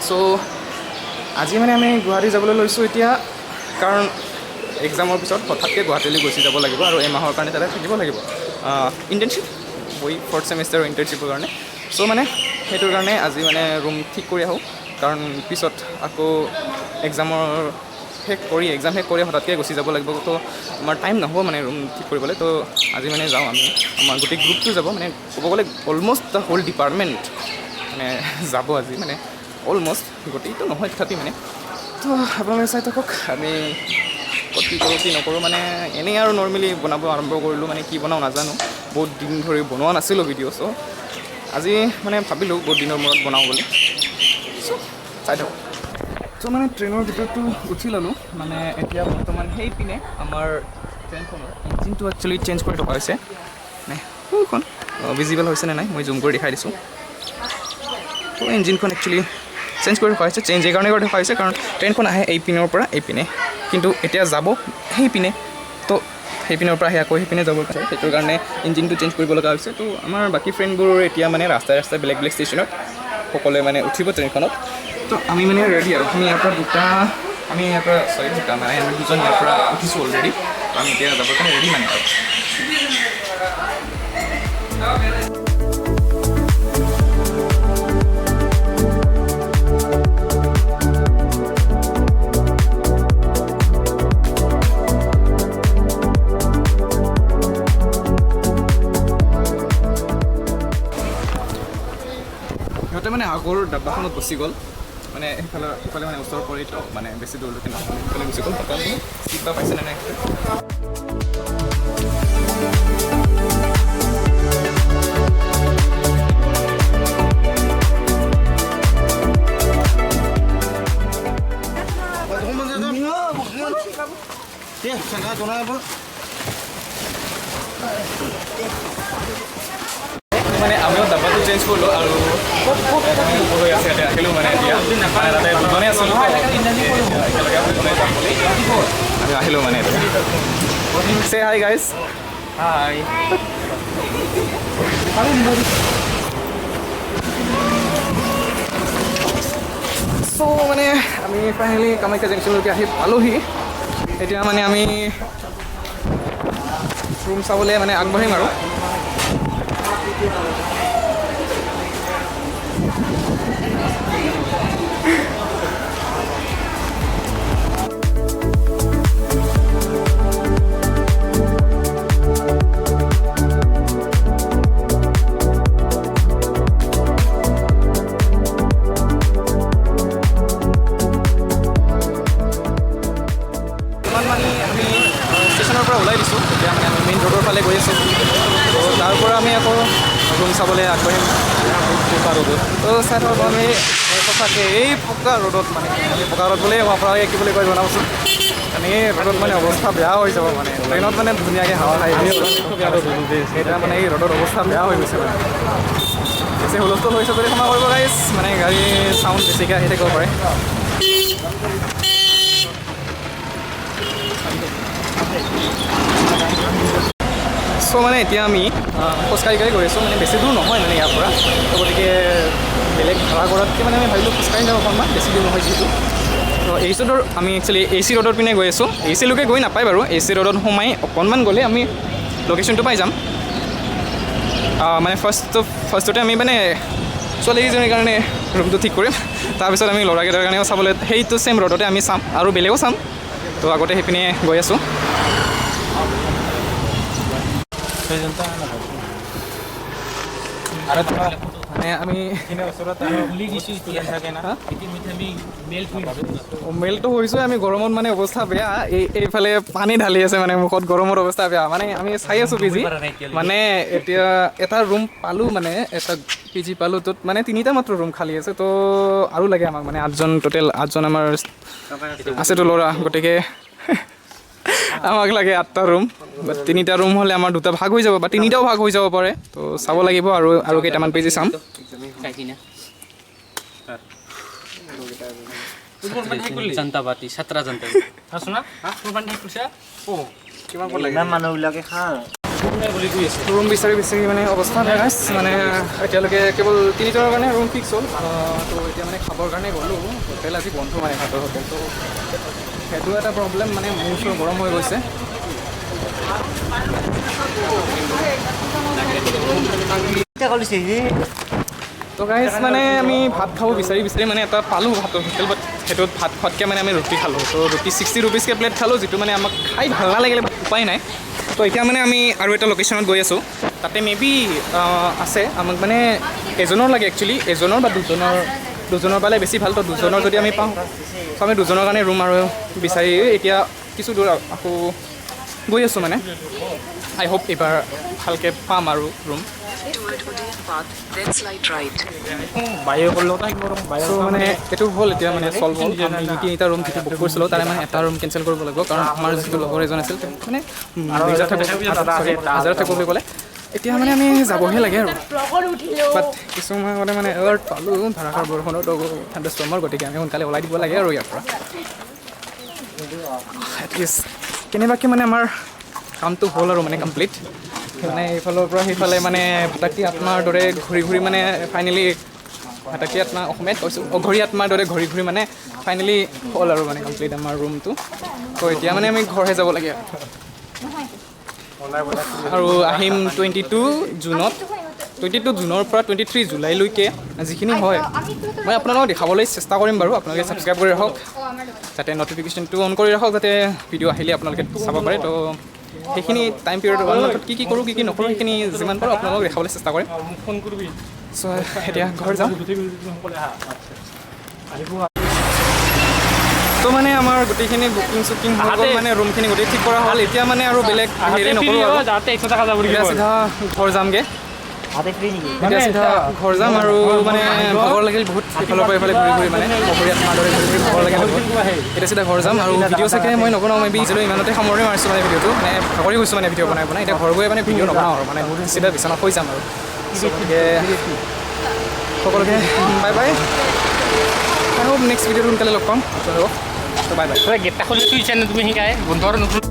so আজি মানে আমি গুৱাহাটী যাবলৈ লৈছোঁ এতিয়া কাৰণ এক্সামৰ পিছত হঠাৎকৈ গুৱাহাটীলৈ গুচি যাব লাগিব আৰু এমাহৰ কাৰণে তাতে থাকিব লাগিব ইণ্টাৰ্ণশ্বিপ বহি 4th ছেমিষ্টাৰৰ ইণ্টাৰ্ণশ্বিপৰ কাৰণে সো মানে সেইটোৰ কাৰণে আজি মানে ৰুম ঠিক কৰি আহোঁ কাৰণ পিছত আকৌ এক্সাম শেষ কৰি হঠাৎকৈ গুচি যাব লাগিব তো আমাৰ টাইম নহ'ব মানে ৰুম ঠিক কৰিবলৈ তো আজি মানে যাওঁ আমি আমাৰ গোটেই গ্ৰুপটো যাব মানে ক'ব গ'লে অলম'ষ্ট দ্য হোল ডিপাৰ্টমেণ্ট মানে যাব আজি মানে অলম'ষ্ট গোটেইটো নহয় তথাপি মানে তো আপোনালোকে চাই থাকক আমি কি কৰোঁ কি নকৰোঁ মানে এনেই আৰু নৰ্মেলি বনাব আৰম্ভ কৰিলোঁ মানে কি বনাওঁ নাজানো বহুত দিন ধৰি বনোৱা নাছিলোঁ ভিডিঅ' চ' আজি মানে ভাবিলোঁ বহুত দিনৰ মূৰত বনাওঁ বুলি চ' চাই থাকক চ' মানে ট্ৰেইনৰ ভিতৰতো উঠি ল'লোঁ মানে এতিয়া বৰ্তমান সেই পিনে আমাৰ ট্ৰেইনখনৰ ইঞ্জিনটো একচুৱেলি চেঞ্জ কৰি থকা হৈছে নে সোঁখন ভিজিবল হৈছেনে নাই মই জুম কৰি দেখাই দিছোঁ তো ইঞ্জিনখন একচুৱেলি চেঞ্জ কৰি ৰখা হৈছে চেঞ্জ এইকাৰণে কৰি ৰখা হৈছে কাৰণ ট্ৰেইনখন আহে এই পিনৰ পৰা এই পিনে কিন্তু এতিয়া যাব সেই পিনে তো সেই পিনৰ পৰা আহি আকৌ সেই পিনে যাব পাৰে সেইটোৰ কাৰণে ইঞ্জিনটো চেঞ্জ কৰিব লগা হৈছে তো আমাৰ বাকী ফ্ৰেণ্ডবোৰ এতিয়া মানে ৰাস্তাই বেলেগ বেলেগ ষ্টেচনত সকলোৱে মানে উঠিব ট্ৰেইনখনত তো আমি মানে ৰেডি আৰু আমি ইয়াৰ পৰা দুটা মানে আমি দুজন ইয়াৰ পৰা উঠিছোঁ অলৰেডি আমি এতিয়া যাবৰ কাৰণে ৰেডি মানে আৰু সিহঁতে মানে আগৰ ডাব্বাখনত গুচি গ'ল মানে সেইফালে মানে ওচৰৰ পৰিতো মানে বেছি দূৰলৈকে নহয় সেইফালে গুচি গ'ল তাতে চিট বা পাইছেনে নাই মানে আমিও ডাব্বাটো চেঞ্জ কৰিলোঁ আৰু হৈ আছে ইয়াতে আহিলোঁ মানে এতিয়া তাতে দুজনে আছিলোঁ একেলগে দুজনে যাম বুলি আমি আহিলোঁ মানে চে হাই গাইজ হাই চ' মানে আমি ফাইনেলি কামাখ্যা জংচনলৈকে আহি পালোহি এতিয়া মানে আমি ৰুম চাবলৈ মানে আগবাঢ়িম আৰু ষ্টেচনৰ পৰা ওলাই দিছোঁ এতিয়া মানে আমি মেইন ৰোডৰ ফালে গৈ আছোঁ তো তাৰ পৰা আমি আকৌ ৰুম চাবলৈ আগবাঢ়িম পকা ৰোডত তো চাই থাকক আমি সঁচাকৈ এই পকা ৰোডত মানে আমি পকা ৰোড বুলিয়ে আপোনালোকে কি বুলি কয় জনাবচোন মানে এই ৰোডত মানে অৱস্থা বেয়া হৈ যাব মানে ট্ৰেইনত মানে ধুনীয়াকৈ হাৱা খাই এতিয়া মানে এই ৰোডত অৱস্থা বেয়া হৈ গৈছে মানে বেছি হুলস্থুল হৈছে যদি ক্ষমা কৰিব গাইজ মানে গাড়ী চাউণ্ড বেছিকৈ আহি থাকিব পাৰে চ' মানে এতিয়া আমি খোজকাঢ়ি গৈ আছোঁ মানে বেছি দূৰ নহয় মানে ইয়াৰ পৰা তো গতিকে বেলেগ ভাড়া কৰাতকৈ মানে আমি ভাবিলোঁ খোজকাঢ়ি যাওঁ অকণমান বেছি দূৰ নহয় যিহেতু তো এই ৰোডৰ আমি একচুৱেলি AC ৰোডৰ পিনে গৈ আছোঁ AC লৈকে গৈ নাপায় বাৰু AC ৰোডত সোমাই অকণমান গ'লে আমি লোকেশ্যনটো পাই যাম মানে ফাৰ্ষ্টতে আমি মানে ছোৱালীকেইজনীৰ কাৰণে ৰুমটো ঠিক কৰিম তাৰপিছত আমি ল'ৰাকেইটাৰ কাৰণেও চাবলৈ সেইটো ছেইম ৰোডতে আমি চাম আৰু বেলেগো চাম তো আগতে সেইপিনে গৈ আছোঁ মানে আমি মেলটো হৈছোঁ আমি গৰমত মানে অৱস্থা বেয়া এইফালে পানী ঢালি আছে মানে মুখত গৰমত অৱস্থা বেয়া মানে আমি চাই আছোঁ পিজি মানে এতিয়া এটা ৰুম পালোঁ মানে এটা পিজি পালোঁ ত'ত মানে 3টা মাত্ৰ ৰুম খালী আছে তো আৰু লাগে আমাক মানে 8জন টোটেল 8জন আমাৰ আছেতো ল'ৰা গতিকে আমাক লাগে 8টা ৰুম 3টা ৰুম হ'লে আমাৰ 2টা ভাগ হৈ যাব বা 3টাও ভাগ হৈ যাব পাৰে তো চাব লাগিব আৰু কেইটামান পেজি চাম जनता पार्टी 17 जनता सुना কিমান মানুহবিলাকে ৰুম বিচাৰি মানে অৱস্থা নাই গাইছ মানে এতিয়ালৈকে কেৱল 3জনৰ কাৰণে ৰুম ফিক্স হ'ল তো এতিয়া মানে খাবৰ কাৰণে গ'লোঁ হোটেল আজি বন্ধ মানে ভাতৰ হোটেল তো সেইটো এটা প্ৰব্লেম মানে মোৰ ওচৰত গৰম হৈ গৈছে তো গাইজ মানে আমি ভাত খাব বিচাৰি মানে এটা পালোঁ ভাতৰ হোটেল বাট সেইটোত ভাত খোৱাতকৈ মানে আমি ৰুটি খালোঁ তো ৰুটি 60 ৰুপিজকৈ প্লেট খালোঁ যিটো মানে আমাক খাই ভাল নালাগিলে উপায় নাই তো এতিয়া মানে আমি আৰু এটা লোকেশ্যনত গৈ আছোঁ তাতে মেবি আছে আমাক মানে এজনৰ লাগে একচুৱেলি এজনৰ বা দুজনৰ পালে বেছি ভাল তো দুজনৰ যদি আমি পাওঁ তো আমি দুজনৰ কাৰণে ৰুম আৰু বিচাৰি এতিয়া কিছু দূৰ আকৌ গৈ আছোঁ মানে আই হোপ এইবাৰ ভালকৈ পাম আৰু ৰুম চ' মানে এইটো হ'ল এতিয়া মানে চল্ভ হ'ল আমি তিনিটা ৰুম যিটো বুক কৰিছিলোঁ তাৰে মানে এটা ৰুম কেঞ্চেল কৰিব লাগিব কাৰণ আমাৰ যিটো লগৰ এজন আছিল তেওঁ মানে হাজাৰ থাকিব বুলি ক'লে এতিয়া মানে আমি যাবহে লাগে আৰু বাট কিছুমান আগতে মানে এলাৰ্ট পালোঁ ধাৰাসাৰ বৰষুণৰ থাণ্ডাৰষ্টৰ্মৰ গতিকে আমি সোনকালে ওলাই দিব লাগে আৰু ইয়াৰ পৰা এটলিষ্ট কেনেবাকৈ মানে আমাৰ কামটো হ'ল আৰু মানে কমপ্লিট মানে এইফালৰ পৰা সেইফালে মানে ভাটাকি আত্মাৰ দৰে ঘূৰি মানে ফাইনেলি ভাটাকি আত্মা অসমীয়াত কৈছোঁ অঘৰী আত্মাৰ দৰে ঘূৰি মানে ফাইনেলি হ'ল আৰু মানে কমপ্লিট আমাৰ ৰুমটো তো এতিয়া মানে আমি ঘৰহে যাব লাগে আৰু আহিম 22 জুনত 22 জুনৰ পৰা 23 জুলাইলৈকে যিখিনি হয় মই আপোনালোকক দেখাবলৈ চেষ্টা কৰিম বাৰু আপোনালোকে ছাবস্ক্ৰাইব কৰি ৰাখক যাতে নটিফিকেশ্যনটো অন কৰি ৰাখক যাতে ভিডিঅ' আহিলে আপোনালোকে চাব পাৰে তো সেইখিনি টাইম পিৰিয়ড কি কৰোঁ কি নকৰোঁ সেইখিনি যিমান পাৰোঁ আপোনালোকক দেখাবলৈ চেষ্টা কৰিম চ' এতিয়া ঘৰ যাম তো মানে আমাৰ গোটেইখিনি বুকিং হৈ গ'ল মানে ৰুমখিনি গোটেই ঠিক কৰা হ'ল এতিয়া মানে আৰু বেলেগ হেৰি নকৰোঁ আৰু এতিয়া চিধা ঘৰ যামগৈ এতিয়া চিধা ঘৰ যাম আৰু মানে ভাগৰ লাগিল বহুত ইফালৰ পৰা এইফালে ঘূৰি মানে অঘৰী আত্মাৰ দৰে ঘূৰি ভাগৰ লাগিল এতিয়া চিধা ঘৰ যাম আৰু ভিডিঅ' চাগে মই নবনাওঁ মেবি যিটো ইমানতে সামৰি মাৰিছোঁ মানে ভিডিঅ'টো মানে ভাগৰি গৈছোঁ মানে ভিডিঅ' বনাই এতিয়া ঘৰ গৈ মানে ভিডিঅ' নবনাওঁ আৰু মানে চিধা বিচনাত হৈ যাম আৰু গতিকে সকলোকে বাই বাই আৰু নেক্সট ভিডিঅ'টো সোনকালে লগ পাম আপোনালোকক বাই বাই গেটটা খুলি তুই তুমি শিকাই বন্ধুৰ নতুন